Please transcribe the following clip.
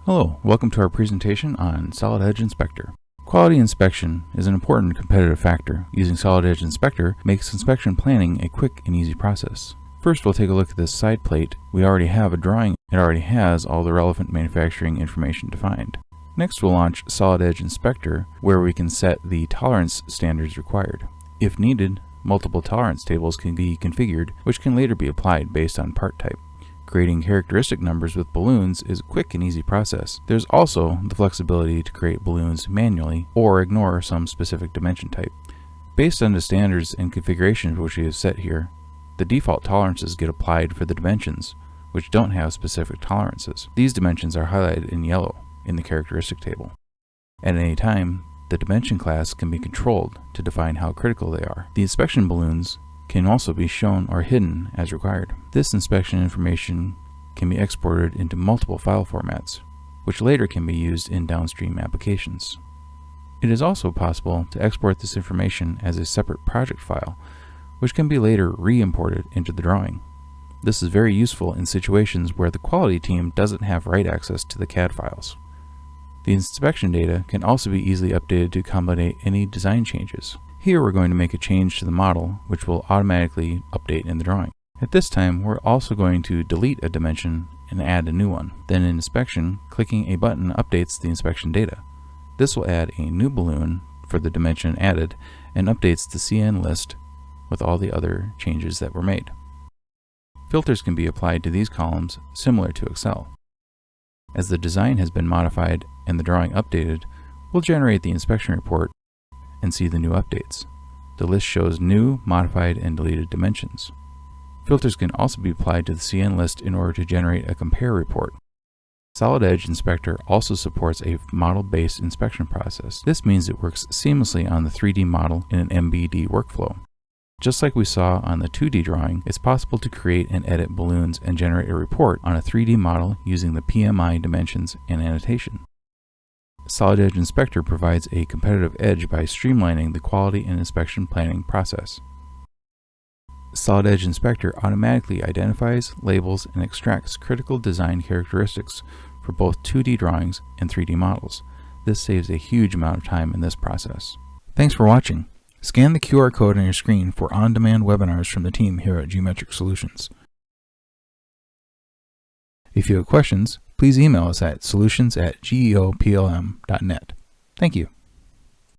Hello, welcome to our presentation on Solid Edge Inspector. Quality inspection is an important competitive factor. Using Solid Edge Inspector makes inspection planning a quick and easy process. First, we'll take a look at this side plate. We already have a drawing. It already has all the relevant manufacturing information defined. Next, we'll launch Solid Edge Inspector, where we can set the tolerance standards required. If needed, multiple tolerance tables can be configured, which can later be applied based on part type. Creating characteristic numbers with balloons is a quick and easy process. There's also the flexibility to create balloons manually or ignore some specific dimension type. Based on the standards and configurations which we have set here, the default tolerances get applied for the dimensions which don't have specific tolerances. These dimensions are highlighted in yellow in the characteristic table. At any time, the dimension class can be controlled to define how critical they are. The inspection balloons can also be shown or hidden as required. This inspection information can be exported into multiple file formats, which later can be used in downstream applications. It is also possible to export this information as a separate project file, which can be later re-imported into the drawing. This is very useful in situations where the quality team doesn't have write access to the CAD files. The inspection data can also be easily updated to accommodate any design changes. Here we're going to make a change to the model, which will automatically update in the drawing. At this time, we're also going to delete a dimension and add a new one. Then in inspection, clicking a button updates the inspection data. This will add a new balloon for the dimension added and updates the CN list with all the other changes that were made. Filters can be applied to these columns similar to Excel. As the design has been modified and the drawing updated, we'll generate the inspection report and see the new updates. The list shows new, modified, and deleted dimensions. Filters can also be applied to the CN list in order to generate a compare report. Solid Edge Inspector also supports a model-based inspection process. This means it works seamlessly on the 3D model in an MBD workflow. Just like we saw on the 2D drawing, it's possible to create and edit balloons and generate a report on a 3D model using the PMI dimensions and annotation. Solid Edge Inspector provides a competitive edge by streamlining the quality and inspection planning process. Solid Edge Inspector automatically identifies, labels, and extracts critical design characteristics for both 2D drawings and 3D models. This saves a huge amount of time in this process. Thanks for watching. Scan the QR code on your screen for on-demand webinars from the team here at Geometric Solutions. If you have questions, please email us at solutions@geoplm.net. Thank you.